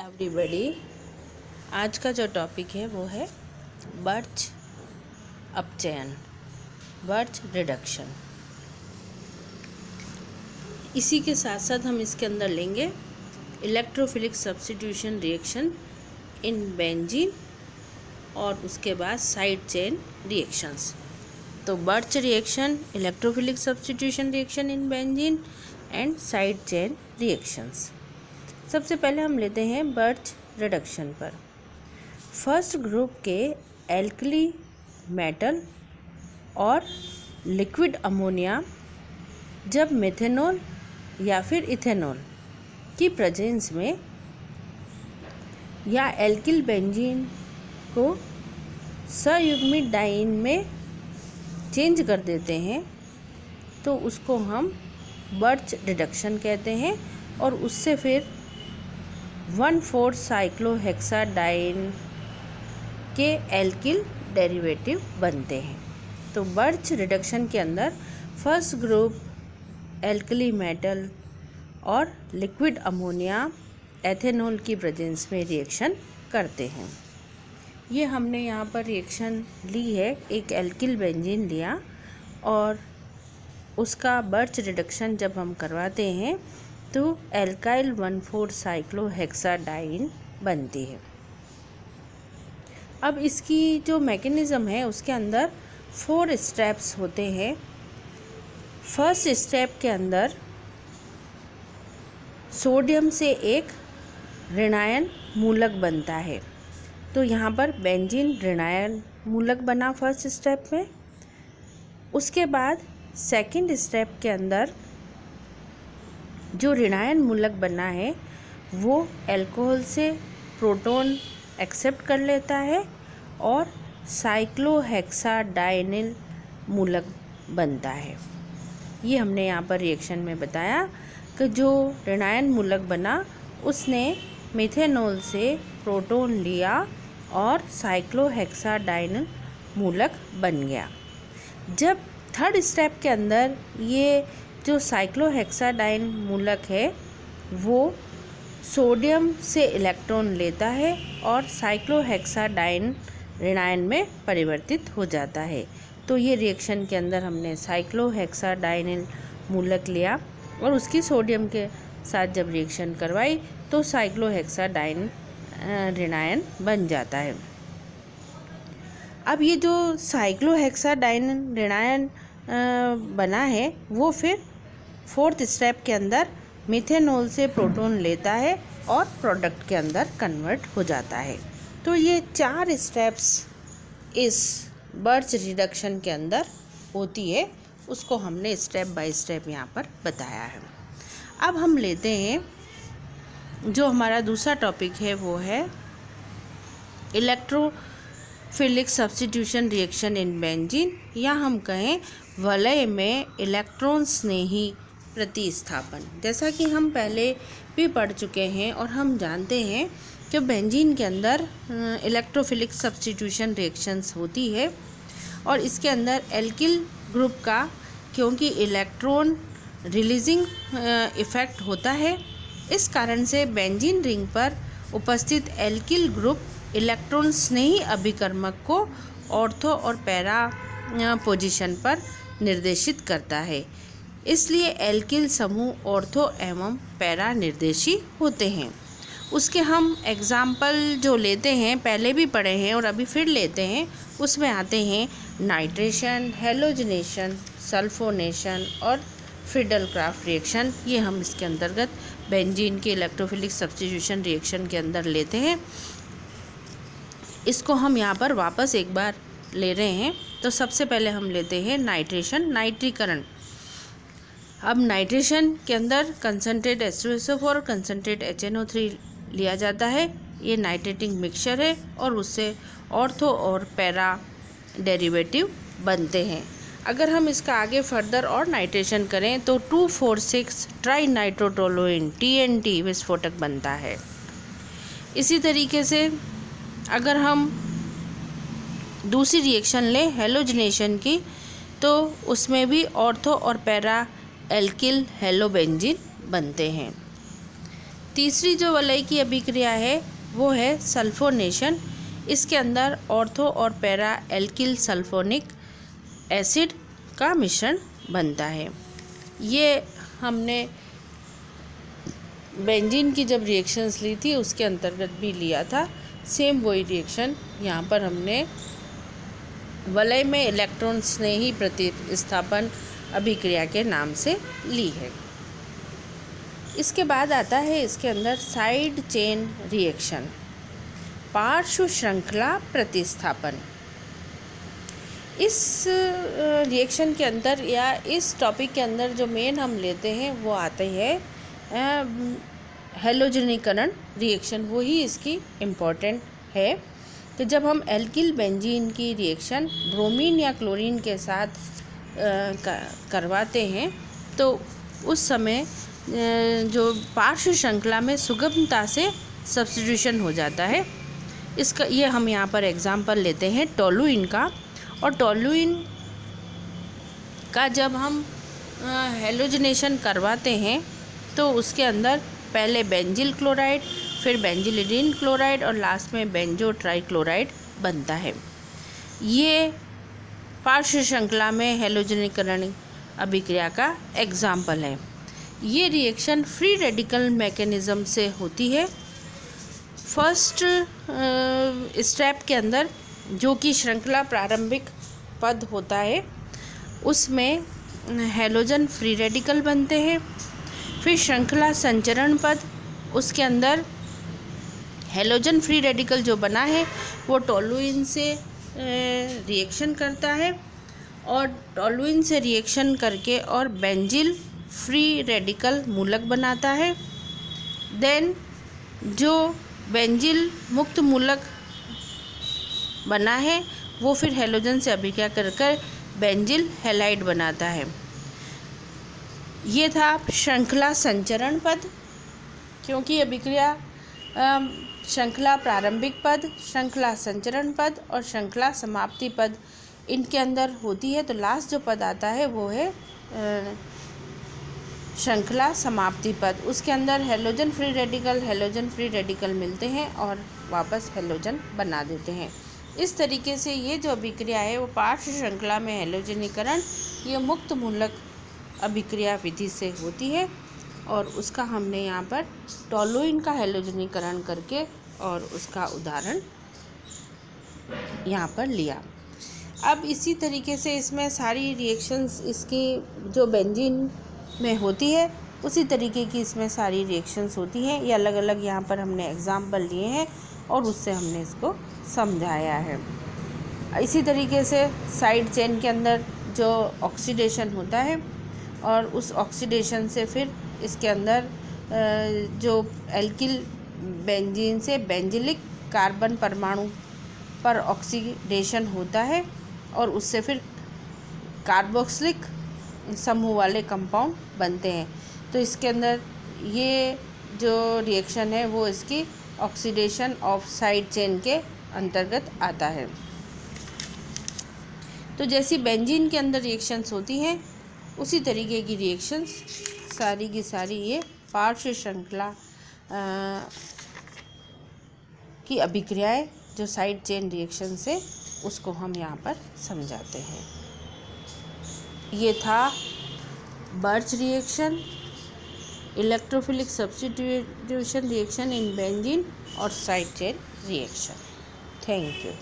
Everybody, आज का जो टॉपिक है वो है बर्च अपचयन, बर्च रिडक्शन। इसी के साथ साथ हम इसके अंदर लेंगे electrophilic substitution reaction in benzene और उसके बाद साइड चेन रिएक्शंस। तो birch reaction, electrophilic substitution reaction in benzene and side chain reactions. सबसे पहले हम लेते हैं बर्च रिडक्शन पर। फर्स्ट ग्रुप के एल्कली मेटल और लिक्विड अमोनिया जब मेथेनॉल या फिर इथेनॉल की प्रेजेंस में या एल्किल बेंजीन को संयुग्मित डाइन में चेंज कर देते हैं तो उसको हम बर्च रिडक्शन कहते हैं और उससे फिर 1,4 साइक्लोहेक्साडाइन के एल्किल डेरिवेटिव बनते हैं। तो बर्च रिडक्शन के अंदर फर्स्ट ग्रुप एल्कली मेटल और लिक्विड अमोनिया एथेनॉल की प्रेजेंस में रिएक्शन करते हैं। ये हमने यहाँ पर रिएक्शन ली है, एक एल्किल बेंजीन लिया और उसका बर्च रिडक्शन जब हम करवाते हैं तो एल्काइल 1,4 साइक्लोहेक्साडाइन बनती है। अब इसकी जो मैकेनिज़्म है उसके अंदर 4 स्टेप्स होते हैं। फर्स्ट स्टेप के अंदर सोडियम से एक ऋणायन मूलक बनता है, तो यहाँ पर बेंजीन ऋणायन मूलक बना फर्स्ट स्टेप में। उसके बाद सेकंड स्टेप के अंदर जो ऋणायन मूलक बना है वो अल्कोहल से प्रोटॉन एक्सेप्ट कर लेता है और साइक्लोहेक्साडाइनिल मूलक बनता है। ये हमने यहाँ पर रिएक्शन में बताया कि जो ऋणायन मूलक बना उसने मेथेनॉल से प्रोटॉन लिया और साइक्लोहेक्साडाइनिल मूलक बन गया। जब थर्ड स्टेप के अंदर ये जो साइक्लोहेक्साडाइन मूलक है वो सोडियम से इलेक्ट्रॉन लेता है और साइक्लोहेक्साडाइन ऋणायन में परिवर्तित हो जाता है। तो ये रिएक्शन के अंदर हमने साइक्लोहेक्साडाइनिल मूलक लिया और उसकी सोडियम के साथ जब रिएक्शन करवाई तो साइक्लोहेक्साडाइन ऋणायन बन जाता है। अब ये जो साइक्लोहेक्साडाइन ऋणायन बना है वो फिर फोर्थ स्टेप के अंदर मिथेनॉल से प्रोटॉन लेता है और प्रोडक्ट के अंदर कन्वर्ट हो जाता है। तो ये 4 स्टेप्स इस बर्च रिडक्शन के अंदर होती है, उसको हमने स्टेप बाय स्टेप यहाँ पर बताया है। अब हम लेते हैं जो हमारा दूसरा टॉपिक है वो है electrophilic substitution reaction in benzene, या हम कहें वलय में इलेक्ट्रॉन्स ने ही प्रतिस्थापन। जैसा कि हम पहले भी पढ़ चुके हैं और हम जानते हैं कि बेंजीन के अंदर इलेक्ट्रोफिलिक सब्स्टिट्यूशन रिएक्शंस होती है और इसके अंदर एल्किल ग्रुप का क्योंकि इलेक्ट्रॉन रिलीजिंग इफ़ेक्ट होता है, इस कारण से बेंजीन रिंग पर उपस्थित एल्किल ग्रुप इलेक्ट्रॉन स्नेही अभिकर्मक को ऑर्थो और पैरा पोजीशन पर निर्देशित करता है। इसलिए एल्किल समूह ऑर्थो एवं पैरा निर्देशी होते हैं। उसके हम एग्जाम्पल जो लेते हैं, पहले भी पढ़े हैं और अभी फिर लेते हैं, उसमें आते हैं नाइट्रेशन, हेलोजनेशन, सल्फोनेशन और फ्रीडल-क्राफ्ट रिएक्शन। ये हम इसके अंतर्गत बेंजीन के इलेक्ट्रोफिलिक सब्स्टिट्यूशन रिएक्शन के अंदर लेते हैं। इसको हम यहाँ पर वापस एक बार ले रहे हैं। तो सबसे पहले हम लेते हैं नाइट्रेशन, नाइट्रीकरण। अब नाइट्रेशन के अंदर कंसनट्रेट H2SO4 और कंसनट्रेट HNO3 लिया जाता है। ये नाइट्रेटिंग मिक्सचर है और उससे ऑर्थो और पैरा डेरिवेटिव बनते हैं। अगर हम इसका आगे फर्दर और नाइट्रेशन करें तो 2,4,6 ट्राई नाइट्रोटोलुइन TNT विस्फोटक बनता है। इसी तरीके से अगर हम दूसरी रिएक्शन लें हेलोजनेशन की, तो उसमें भी ऑर्थो और पैरा एल्किल हेलोबेंजीन बनते हैं। तीसरी जो वलय की अभिक्रिया है वो है सल्फोनेशन। इसके अंदर ऑर्थो और पैरा एल्किल सल्फोनिक एसिड का मिश्रण बनता है। ये हमने बेंजीन की जब रिएक्शंस ली थी उसके अंतर्गत भी लिया था। सेम वही रिएक्शन यहाँ पर हमने वलय में इलेक्ट्रॉन स्नेही प्रतिस्थापन अभिक्रिया के नाम से ली है। इसके बाद आता है इसके अंदर साइड चेन रिएक्शन, पार्श्व श्रृंखला प्रतिस्थापन। इस रिएक्शन के अंदर या इस टॉपिक के अंदर जो मेन हम लेते हैं वो आते हैं हेलोजनीकरण रिएक्शन, वही इसकी इम्पोर्टेंट है। तो जब हम एल्किल बेंजीन की रिएक्शन ब्रोमीन या क्लोरीन के साथ करवाते हैं तो उस समय जो पार्श्व श्रृंखला में सुगमता से सब्स्टिट्यूशन हो जाता है। इसका ये हम यहाँ पर एग्जांपल लेते हैं टोलुइन का। और टोलुइन का जब हम हेलोजनेशन करवाते हैं तो उसके अंदर पहले बेंजिल क्लोराइड, फिर बेंजिलिडीन क्लोराइड और लास्ट में बेंजो ट्राइक्लोराइड बनता है। ये पार्श्व श्रृंखला में हेलोजनीकरण अभिक्रिया का एग्जाम्पल है। ये रिएक्शन फ्री रेडिकल मैकेनिज़्म से होती है। फर्स्ट स्टेप के अंदर जो कि श्रृंखला प्रारंभिक पद होता है उसमें हेलोजन फ्री रेडिकल बनते हैं। फिर श्रृंखला संचरण पद, उसके अंदर हेलोजन फ्री रेडिकल जो बना है वो टोलुइन से रिएक्शन करता है और टोलुइन से रिएक्शन करके और बेंजिल फ्री रेडिकल मूलक बनाता है। देन जो बेंजिल मुक्त मूलक बना है वो फिर हेलोजन से अभिक्रिया कर बेंजिल हैलाइड बनाता है। ये था श्रृंखला संचरण पद, क्योंकि अभिक्रिया श्रृंखला प्रारंभिक पद, श्रृंखला संचरण पद और श्रृंखला समाप्ति पद इनके अंदर होती है। तो लास्ट जो पद आता है वो है श्रृंखला समाप्ति पद। उसके अंदर हेलोजन फ्री रेडिकल मिलते हैं और वापस हेलोजन बना देते हैं। इस तरीके से ये जो अभिक्रिया है वो पार्श्व श्रृंखला में हेलोजनीकरण ये मुक्त मूलक अभिक्रिया विधि से होती है और उसका हमने यहाँ पर टोलुइन का हेलोजनीकरण करके और उसका उदाहरण यहाँ पर लिया। अब इसी तरीके से इसमें सारी रिएक्शंस इसकी जो बेंजीन में होती है उसी तरीके की इसमें सारी रिएक्शंस होती हैं। ये अलग अलग यहाँ पर हमने एग्जाम्पल लिए हैं और उससे हमने इसको समझाया है। इसी तरीके से साइड चेन के अंदर जो ऑक्सीडेशन होता है और उस ऑक्सीडेशन से फिर इसके अंदर जो एल्किल बेंजीन से बेंजिलिक कार्बन परमाणु पर ऑक्सीडेशन होता है और उससे फिर कार्बोक्सिलिक समूह वाले कंपाउंड बनते हैं। तो इसके अंदर ये जो रिएक्शन है वो इसकी ऑक्सीडेशन ऑफ साइड चेन के अंतर्गत आता है। तो जैसी बेंजीन के अंदर रिएक्शंस होती हैं उसी तरीके की रिएक्शंस सारी की सारी ये पार्श्व श्रृंखला की अभिक्रियाएं जो साइड चेन रिएक्शन से उसको हम यहाँ पर समझाते हैं। ये था Birch reaction, electrophilic substitution reaction in benzene और side chain reaction. Thank you.